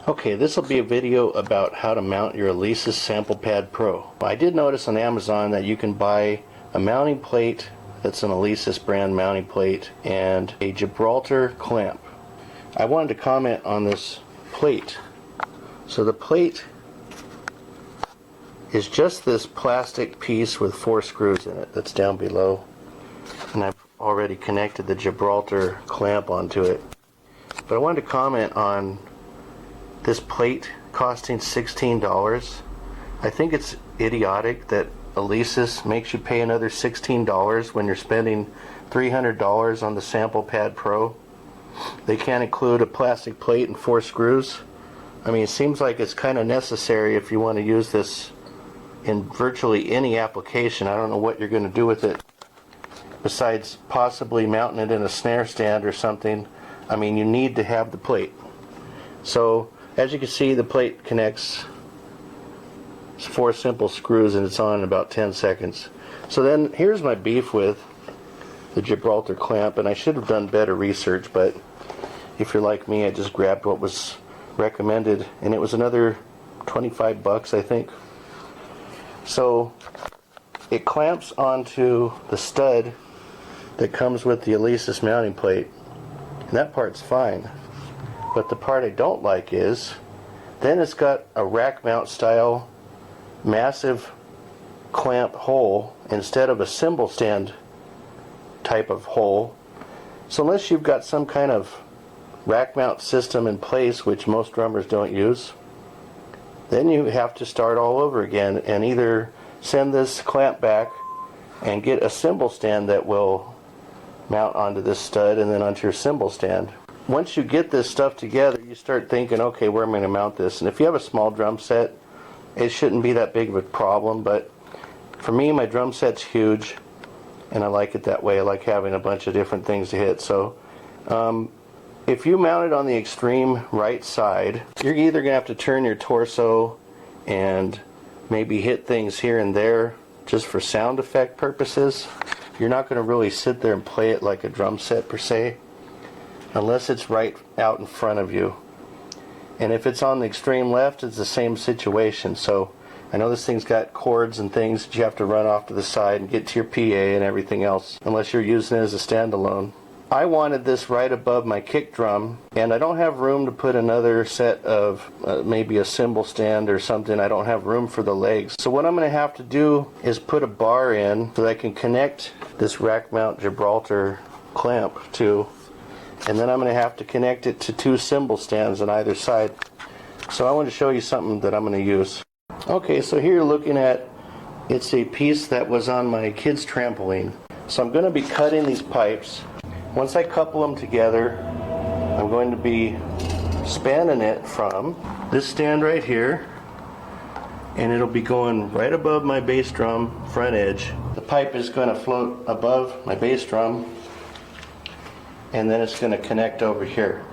Okay, this will be a video about how to mount your Alesis SamplePad Pro. I did notice on Amazon that you can buy a mounting plate that's an Alesis brand mounting plate and a Gibraltar clamp. I wanted to comment on this plate. So the plate is just this plastic piece with 4 screws in it that's down below, and I've already connected the Gibraltar clamp onto it. But I wanted to comment on this plate costing $16. I think it's idiotic that Alesis makes you pay another $16 when you're spending $300 on the SamplePad Pro. They can't include a plastic plate and 4 screws. I mean, it seems like it's kind of necessary if you want to use this in virtually any application. I don't know what you're going to do with it besides possibly mounting it in a snare stand or something. I mean, you need to have the plate. So as you can see, the plate connects. It's 4 simple screws and it's on in about 10 seconds. So then here's my beef with the Gibraltar clamp, and I should have done better research, but if you're like me, I just grabbed what was recommended, and it was another 25 bucks, I think. So it clamps onto the stud that comes with the Alesis mounting plate, and that part's fine. But the part I don't like is then it's got a rack mount style massive clamp hole instead of a cymbal stand type of hole. So unless you've got some kind of rack mount system in place, which most drummers don't use, then you have to start all over again and either send this clamp back and get a cymbal stand that will mount onto this stud and then onto your cymbal stand. Once you get this stuff together, you start thinking, okay, where am I going to mount this? And if you have a small drum set, it shouldn't be that big of a problem, but for me, my drum set's huge and I like it that way. I like having a bunch of different things to hit. So if you mount it on the extreme right side, you're either going to have to turn your torso and maybe hit things here and there just for sound effect purposes. You're not going to really sit there and play it like a drum set per se, unless it's right out in front of you. And if it's on the extreme left, it's the same situation. So I know this thing's got cords and things that you have to run off to the side and get to your PA and everything else, unless you're using it as a standalone. I wanted this right above my kick drum, and I don't have room to put another set of maybe a cymbal stand or something. I don't have room for the legs. So what I'm going to have to do is put a bar in so that I can connect this rack mount Gibraltar clamp to, and then I'm going to have to connect it to 2 cymbal stands on either side. So I want to show you something that I'm going to use. Okay, so here you're looking at, it's a piece that was on my kids' trampoline. So I'm going to be cutting these pipes. Once I couple them together, I'm going to be spanning it from this stand right here, and it'll be going right above my bass drum front edge. The pipe is going to float above my bass drum, and then it's going to connect over here.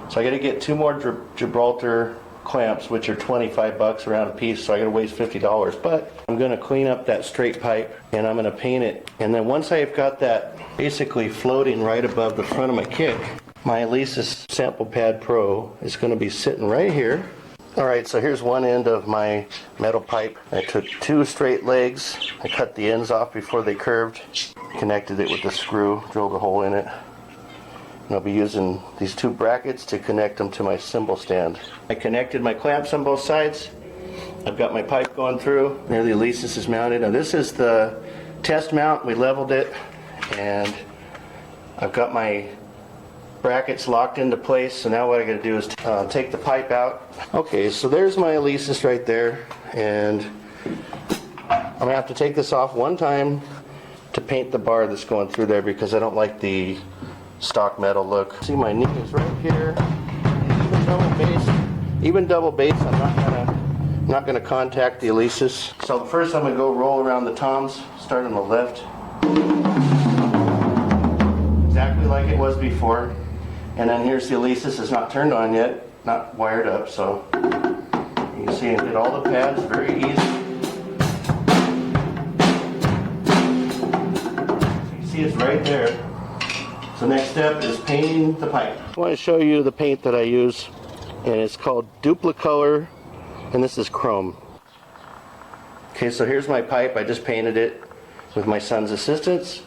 So I got to get 2 more Gibraltar clamps, which are 25 bucks around a piece, so I got to waste $50. But I'm going to clean up that straight pipe and I'm going to paint it. And then once I've got that basically floating right above the front of my kick, my Alesis SamplePad Pro is going to be sitting right here. Alright, so here's one end of my metal pipe. I took 2 straight legs, I cut the ends off before they curved, connected it with a screw, drilled a hole in it. And I'll be using these 2 brackets to connect them to my cymbal stand. I connected my clamps on both sides. I've got my pipe going through. There the Alesis is mounted. Now this is the test mount. We leveled it, and I've got my brackets locked into place. So now what I got to do is take the pipe out. Okay, so there's my Alesis right there, and I'm going to have to take this off one time to paint the bar that's going through there because I don't like the stock metal look. See, my knee is right here. Even double bass, I'm not gonna contact the Alesis. So first I'm gonna go roll around the toms, start on the left, exactly like it was before. And then here's the Alesis. It's not turned on yet, not wired up, so you can see I did all the pads very easy. So you see it's right there. So next step is painting the pipe. I want to show you the paint that I use. and it's called Duplicolor, and this is chrome. Okay, so here's my pipe. I just painted it with my son's assistance,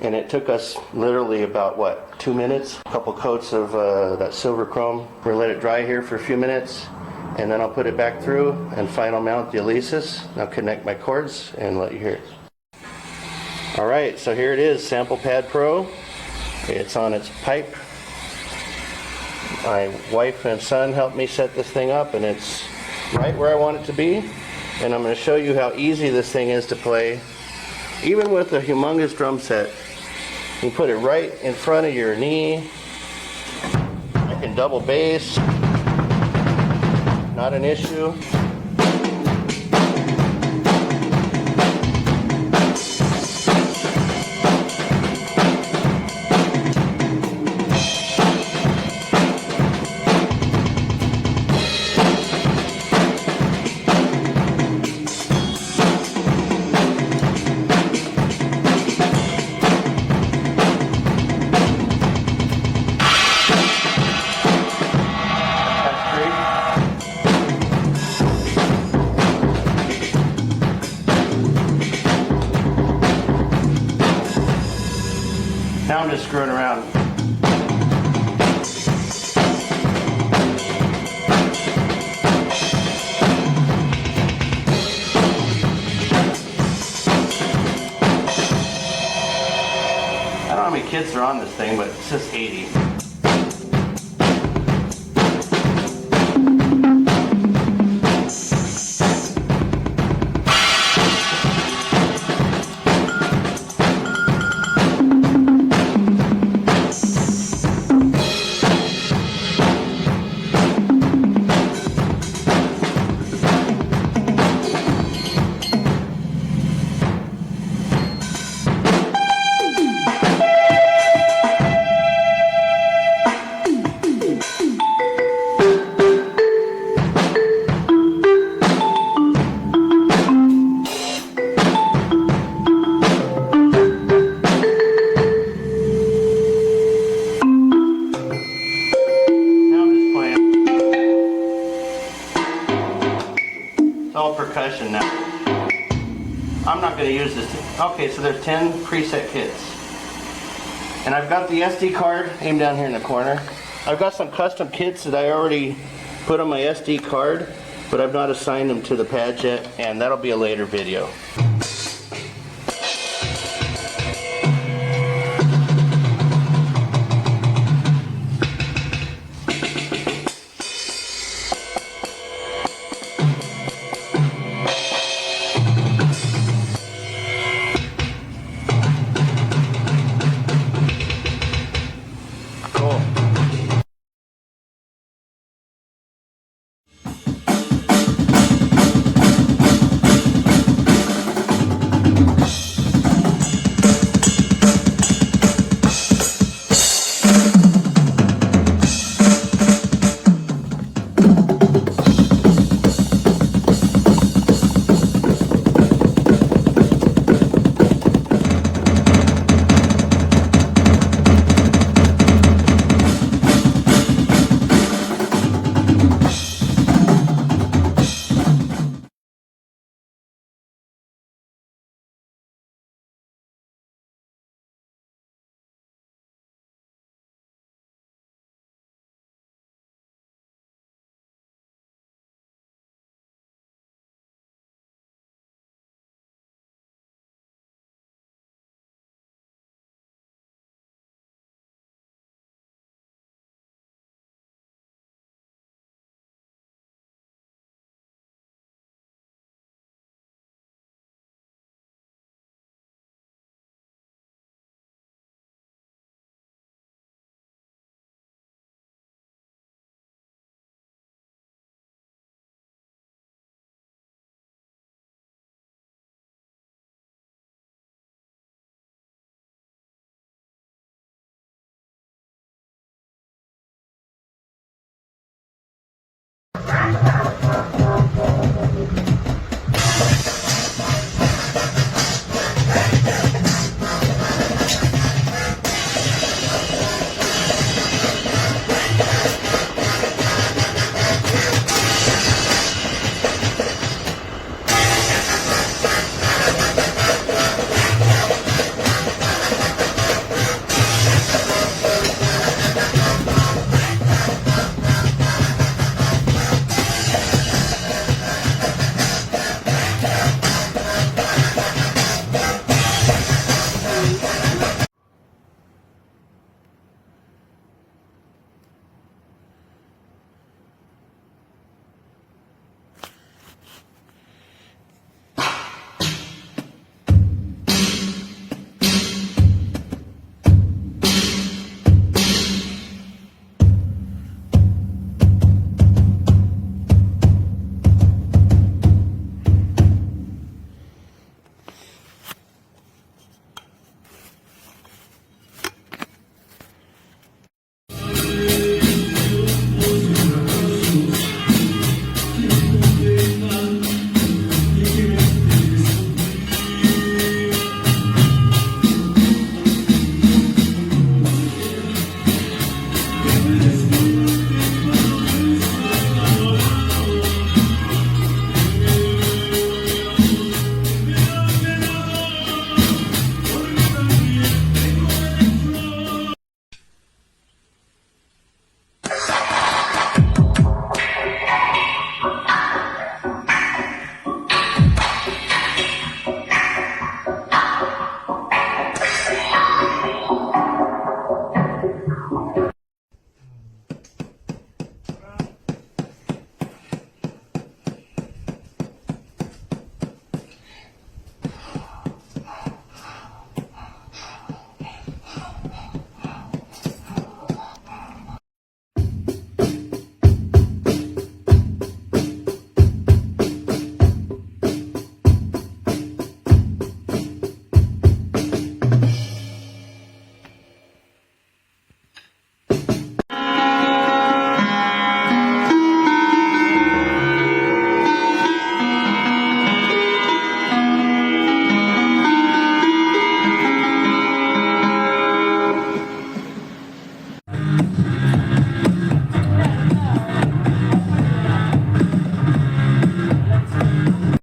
and it took us literally about, what, 2 minutes? A couple coats of that silver chrome. We're going to let it dry here for a few minutes, and then I'll put it back through and final mount the Alesis. I'll connect my cords and let you hear it. Alright, so here it is, SamplePad Pro. It's on its pipe. My wife and son helped me set this thing up, and it's right where I want it to be. And I'm going to show you how easy this thing is to play. Even with a humongous drum set, you put it right in front of your knee. I can double bass, not an issue. Now I'm just screwing around. I don't know how many kids are on this thing, but it says 80. It's all percussion now. I'm not going to use this. Okay, so there's 10 preset kits. And I've got the SD card aimed down here in the corner. I've got some custom kits that I already put on my SD card, but I've not assigned them to the pads yet, and that'll be a later video.